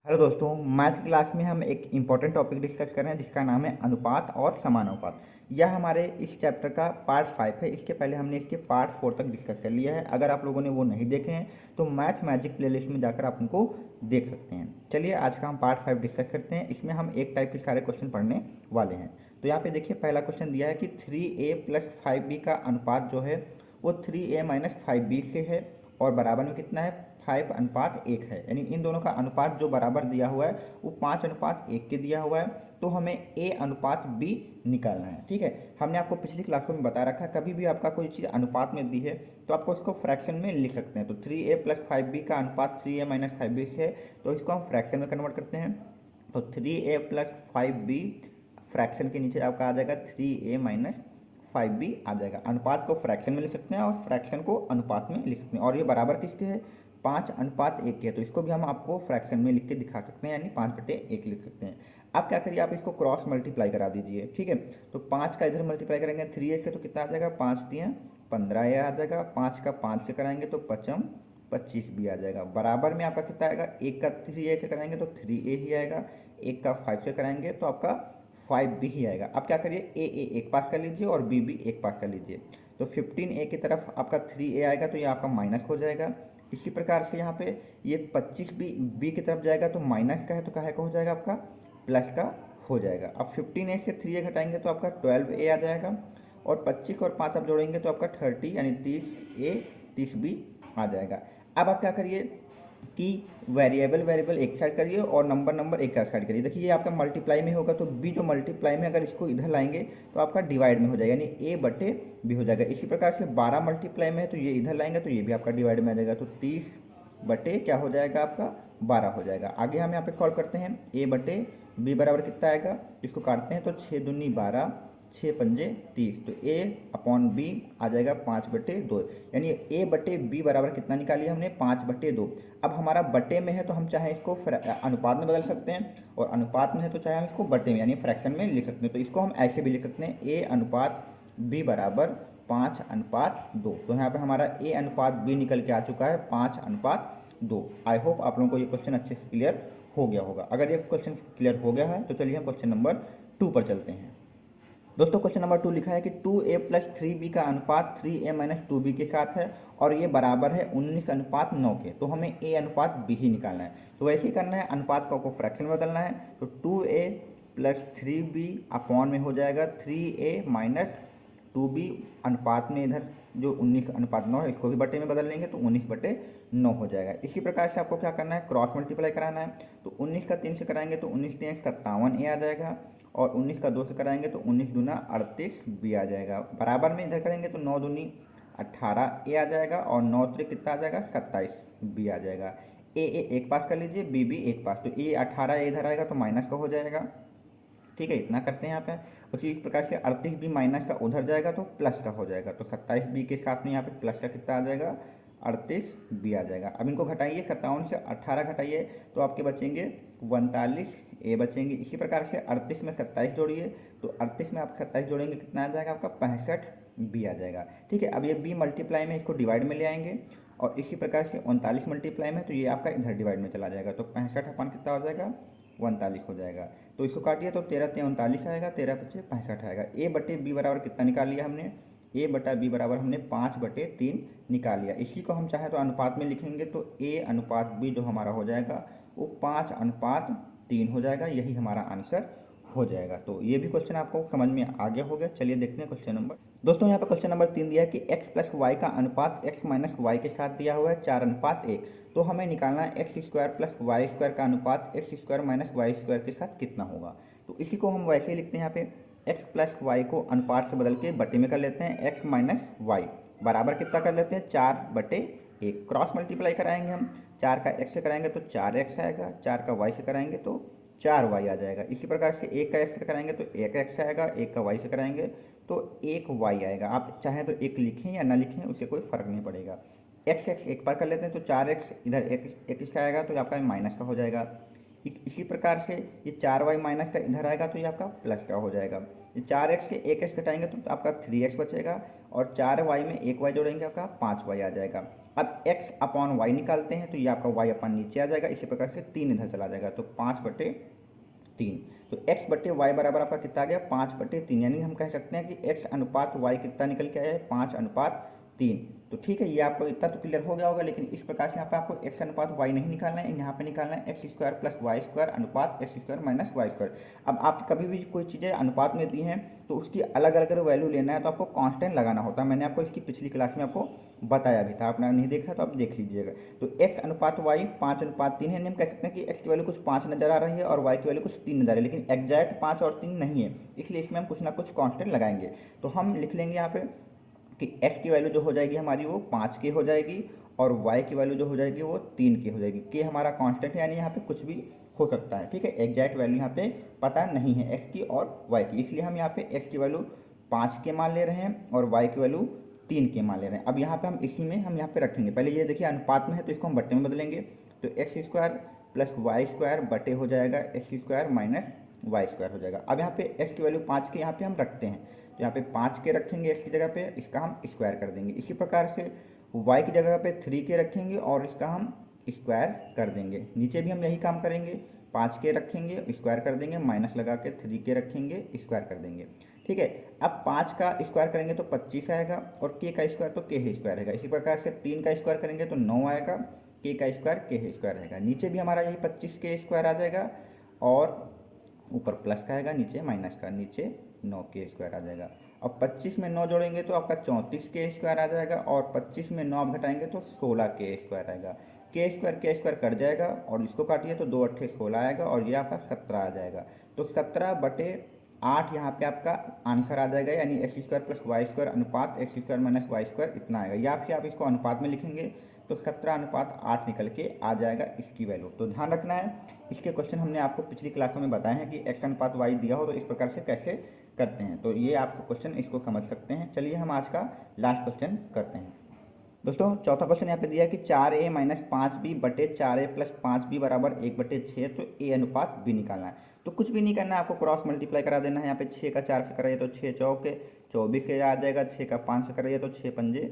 Hello दोस्तों, math class में हम एक इम्पॉर्टेंट टॉपिक डिस्कस कर रहे हैं जिसका नाम है अनुपात और समानुपात। यह हमारे इस चैप्टर का पार्ट 5 है। इसके पहले हमने इसके पार्ट 4 तक डिस्कस कर लिया है। अगर आप लोगों ने वो नहीं देखे हैं तो मैथ मैजिक प्लेलिस्ट में जाकर आप उनको देख सकते हैं। चलिए आज का हम पार्ट 5 डिस्कस करते हैं। इसमें हम एक टाइप के सारे क्वेश्चन पढ़ने वाले हैं। तो यहाँ पे देखिए, पहला क्वेश्चन दिया है कि 3a + 5b का अनुपात जो है वो 3a - 5b से है और बराबर में कितना है, 5:1 है। यानी इन दोनों का अनुपात जो बराबर दिया हुआ है वो 5:1 के दिया हुआ है। तो हमें a/b निकालना है। ठीक है, हमने आपको पिछली क्लासों में बता रखा है, कभी भी आपका कोई चीज़ अनुपात में दी है तो आपको इसको फ्रैक्शन में लिख सकते हैं। तो 3a + 5b का अनुपात 3a - 5b से है, तो इसको हम फ्रैक्शन में कन्वर्ट करते हैं। तो 3a + 5b फ्रैक्शन के नीचे आपका आ जाएगा 3a - 5b आ जाएगा। अनुपात को फ्रैक्शन में लिख सकते हैं और फ्रैक्शन को अनुपात में लिख सकते हैं। और ये बराबर किसके है, 5:1 के है। तो इसको भी हम आपको फ्रैक्शन में लिख के दिखा सकते हैं, यानी 5/1 लिख सकते हैं। अब क्या करिए, आप इसको क्रॉस मल्टीप्लाई करा दीजिए। ठीक है, तो 5 का इधर मल्टीप्लाई करेंगे 3a से तो कितना आ जाएगा, 5×3 15 आ जाएगा। 5 का 5 से कराएंगे तो 5×5 25 भी आ जाएगा। बराबर में आपका कितना आएगा, 1 का 3a से कराएंगे तो 3a ही आएगा। 1 का 5 से कराएंगे तो आपका 5b ही आएगा। अब क्या करिए, a एक पास कर लीजिए और b एक पास कर लीजिए। तो 15a की तरफ आपका 3a आएगा तो ये आपका माइनस हो जाएगा। इसी प्रकार से यहाँ पे ये 25 बी की तरफ जाएगा तो माइनस का है, तो काहे का हो जाएगा, आपका प्लस का हो जाएगा। अब 15a से 3a घटाएंगे तो आपका 12a आ जाएगा। और 25 और 5 आप जोड़ेंगे तो आपका 30 यानी 30a 30b आ जाएगा। अब आप क्या करिए कि वेरिएबल एक साइड करिए और नंबर एक साइड करिए। देखिए ये आपका मल्टीप्लाई में होगा तो b जो मल्टीप्लाई में, अगर इसको इधर लाएंगे तो आपका डिवाइड में हो जाएगा, यानी a/b हो जाएगा। इसी प्रकार से 12 मल्टीप्लाई में है तो ये इधर लाएंगे तो ये भी आपका डिवाइड में आ जाएगा। तो 30 क्या हो जाएगा, आपका 12 हो जाएगा। आगे हम यहाँ पे सॉल्व करते हैं। a/b बराबर कितना आएगा, इसको काटते हैं तो 6 दूनी 12 6 पंजे 30। तो a/b आ जाएगा 5/2, यानी a/b बराबर कितना निकालिए हमने, 5/2। अब हमारा बटे में है तो हम चाहे इसको अनुपात में बदल सकते हैं, और अनुपात में है तो चाहे हम इसको बटे में यानी फ्रैक्शन में लिख सकते हैं। तो इसको हम ऐसे भी लिख सकते हैं, a/b बराबर 5:2। तो यहाँ पे हमारा a/b निकल के आ चुका है 5:2। आई होप आप लोगों को ये क्वेश्चन अच्छे से क्लियर हो गया होगा। अगर ये क्वेश्चन क्लियर हो गया है तो चलिए हम क्वेश्चन नंबर 2 पर चलते हैं। दोस्तों क्वेश्चन नंबर 2 लिखा है कि 2a + 3b का अनुपात 3a - 2b के साथ है और ये बराबर है 19:9 के। तो हमें a/b ही निकालना है। तो वैसे ही करना है, अनुपात को फ्रैक्शन में बदलना है। तो 2a + 3b अपॉन में हो जाएगा 3a - 2b। अनुपात में इधर जो 19:9 है इसको भी बटे में बदल लेंगे तो 19/9 हो जाएगा। इसी प्रकार से आपको क्या करना है, क्रॉस मल्टीप्लाई कराना है। तो 19 का 3 से कराएंगे तो 19×3 57a आ जाएगा। और 19 का 2 से कराएंगे तो 19 दूना 38 बी आ जाएगा। बराबर में इधर करेंगे तो 9 दूनी 18 ए आ जाएगा और 9 त्रिक कितना आ जाएगा, 27 बी आ जाएगा। ए एक पास कर लीजिए, बी एक पास। तो ए 18 इधर आएगा तो माइनस का हो जाएगा। ठीक है, इतना करते हैं यहाँ पे। उसी प्रकार से 38 बी माइनस का उधर जाएगा तो प्लस का हो जाएगा। तो 27 बी के साथ में यहाँ पे प्लस का कितना आ जाएगा, 38 बी आ जाएगा। अब इनको घटाइए, 57 से 18 घटाइए तो आपके बचेंगे 39 ए बचेंगे। इसी प्रकार से 38 में 27 जोड़िए तो 38 में आप 27 जोड़ेंगे कितना आ जाएगा, आपका 65 बी आ जाएगा। ठीक है, अब ये बी मल्टीप्लाई में इसको डिवाइड में ले आएंगे और इसी प्रकार से 39 मल्टीप्लाई में तो ये आपका इधर डिवाइड में चला जाएगा। तो 65 अपन कितना हो जाएगा, 39 हो जाएगा। तो इसको काटिए तो 13×3 = 39 आएगा, 13×5 = 65 आएगा। a/b बराबर कितना निकाल लिया हमने, a/b बराबर हमने 5/3 निकाल लिया। इसी को हम चाहे तो अनुपात में लिखेंगे तो a/b जो हमारा हो जाएगा वो 5:3 हो जाएगा। यही हमारा आंसर हो जाएगा। तो ये भी क्वेश्चन आपको समझ में आ गया होगा। चलिए देखते हैं क्वेश्चन नंबर। दोस्तों यहाँ पर क्वेश्चन नंबर 3 दिया है कि x + y का अनुपात x - y के साथ दिया हुआ है 4:1। तो हमें निकालना है x² + y² का अनुपात x² - y² के साथ कितना होगा। तो इसी को हम वैसे ही लिखते हैं, यहाँ पे x + y को अनुपात से बदल के बटे में कर लेते हैं। x - y बराबर कितना कर लेते हैं, 4/1। क्रॉस मल्टीप्लाई कराएंगे हम, 4 का x से कराएंगे तो 4x आएगा, 4 का y से कराएंगे तो 4y आ जाएगा। इसी प्रकार से 1 का x से कराएंगे तो 1x आएगा, 1 का y से कराएंगे तो 1y आएगा। आप चाहें तो 1 लिखें या ना लिखें, उससे कोई फर्क नहीं पड़ेगा। x एक बार कर लेते हैं तो 4x इधर एक से आएगा तो आपका माइनस का हो जाएगा। इसी प्रकार से ये 4y माइनस का इधर आएगा तो ये आपका प्लस का हो जाएगा। ये 4x से 1x घटाएंगे तो आपका 3x बचेगा और 4y में 1y जोड़ेंगे आपका 5y आ जाएगा। अब x अपॉन वाई निकालते हैं तो ये आपका y अपन नीचे आ जाएगा, इसी प्रकार से 3 इधर चला जाएगा तो 5/3। तो x बटे वाई बराबर आपका कितना आ गया 5/3, यानी हम कह सकते हैं कि x अनुपात y कितना निकल के आया है 5/3। तो ठीक है, ये आपको इतना तो क्लियर हो गया होगा, लेकिन इस प्रकार से यहाँ पे आपको x अनुपात y नहीं निकालना है, यहाँ पे निकालना है x square plus Y square अनुपात x square minus Y square. अब आप कभी भी कोई चीज़ें अनुपात में दी हैं तो उसकी अलग अलग वैल्यू लेना है तो आपको कांस्टेंट लगाना होता है। मैंने आपको इसकी पिछली क्लास में आपको बताया भी था, आपने नहीं देखा तो आप देख लीजिएगा। तो x अनुपात y 5/3 है, हम कह सकते हैं कि x की वैल्यू कुछ 5 नजर आ रही है और y की वैल्यू कुछ 3 नजर आ रही है, लेकिन एग्जैक्ट 5 और 3 नहीं है, इसलिए इसमें हम कुछ ना कुछ कांस्टेंट लगाएंगे। तो हम लिख लेंगे यहाँ पे कि x की वैल्यू जो हो जाएगी हमारी वो 5 की हो जाएगी और y की वैल्यू जो हो जाएगी वो 3 की हो जाएगी। के हमारा कांस्टेंट है, यानी यहाँ पे कुछ भी हो सकता है, ठीक है। एग्जैक्ट वैल्यू यहाँ पे पता नहीं है x की और y की, इसलिए हम यहाँ पे x की वैल्यू 5 के मान ले रहे हैं और y की वैल्यू 3 के मान ले रहे हैं। अब यहाँ पे हम इसी में हम यहाँ पे रखेंगे, पहले ये देखिए अनुपात में है तो इसको हम बट्टे में बदलेंगे, तो x square plus Y square बटे हो जाएगा x square minus Y square हो जाएगा। अब यहाँ पे x की वैल्यू 5 के यहाँ पे हम रखते हैं, तो यहाँ पे 5 के रखेंगे x की जगह पे, इसका हम स्क्वायर कर देंगे। इसी प्रकार से y की जगह पे 3 के रखेंगे और इसका हम स्क्वायर कर देंगे। नीचे भी हम यही काम करेंगे, 5 के रखेंगे स्क्वायर कर देंगे, माइनस लगा के 3 के रखेंगे स्क्वायर कर देंगे, ठीक है। अब 5 का स्क्वायर करेंगे तो 25 आएगा और k का स्क्वायर तो k ही स्क्वायर रहेगा। इसी प्रकार से 3 का स्क्वायर करेंगे तो 9 आएगा, k का स्क्वायर k ही स्क्वायर रहेगा। नीचे भी हमारा यही 25 के स्क्वायर आ जाएगा और ऊपर प्लस का आएगा, नीचे माइनस का, नीचे 9 के स्क्वायर आ जाएगा। अब 25 में 9 जोड़ेंगे तो आपका 34 के स्क्वायर आ जाएगा और 25 में 9 आप घटाएंगे तो 16 के स्क्वायर आएगा। के स्क्वायर कट जाएगा और इसको काटिए तो 2 8 16 आएगा और ये आपका 17 आ जाएगा। तो 17/8 यहाँ पे आपका आंसर आ जाएगा, यानी X square plus Y square अनुपात X square minus Y square इतना आएगा। या फिर आप इसको अनुपात में लिखेंगे तो 17/8 निकल के आ जाएगा इसकी वैल्यू। तो ध्यान रखना है, इसके क्वेश्चन हमने आपको पिछली क्लासों में बताए हैं कि एक्स अनुपात वाई दिया हो तो इस प्रकार से कैसे करते हैं। तो ये आप क्वेश्चन इसको समझ सकते हैं। चलिए हम आज का लास्ट क्वेश्चन करते हैं। दोस्तों चौथा क्वेश्चन यहाँ पे दिया है कि 4a माइनस 5b बटे 4a प्लस 5b बराबर 1/6, तो a अनुपात b निकालना है। तो कुछ भी नहीं करना है, आपको क्रॉस मल्टीप्लाई करा देना है। यहाँ पे 6 का 4 से कराइए तो 6 चौके 24 आ जाएगा, 6 का 5 से कराइए तो 6 पंजे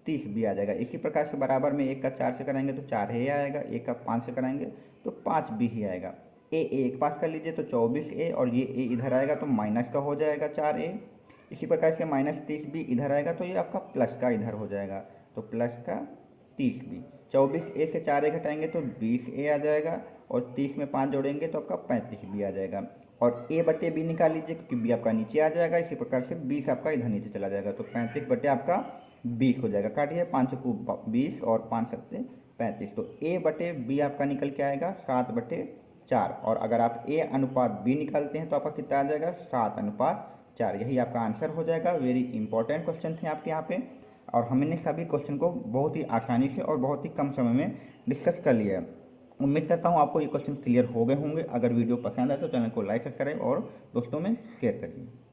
30 भी आ जाएगा। इसी प्रकार से बराबर में 1 का 4 से कराएंगे तो 4a आएगा, 1 का 5 से कराएंगे तो 5b ही आएगा। a एक पास कर लीजिए तो 24a और ये a इधर आएगा तो माइनस का हो जाएगा 4a। इसी प्रकार से माइनस 30b इधर आएगा तो ये आपका प्लस का इधर हो जाएगा, तो प्लस का 30b। 24a से 4a घटाएंगे तो 20a आ जाएगा और 30 में 5 जोड़ेंगे तो आपका 35b आ जाएगा। और a बटे b निकाल लीजिए क्योंकि b आपका नीचे आ जाएगा, इसी प्रकार से 20 आपका इधर नीचे चला जाएगा, तो 35 बटे आपका 20 हो जाएगा। काटिए 5 को 20 और 5 सत्ते 35, तो a बटे b आपका निकल के आएगा 7/4। और अगर आप a अनुपात b निकालते हैं तो आपका कितना आ जाएगा 7/4। यही आपका आंसर हो जाएगा। वेरी इंपॉर्टेंट क्वेश्चन थे आपके यहाँ पे और हमने सभी क्वेश्चन को बहुत ही आसानी से और बहुत ही कम समय में डिस्कस कर लिया है। उम्मीद करता हूँ आपको ये क्वेश्चन क्लियर हो गए होंगे। अगर वीडियो पसंद आए तो चैनल को लाइक करें और दोस्तों में शेयर करिए।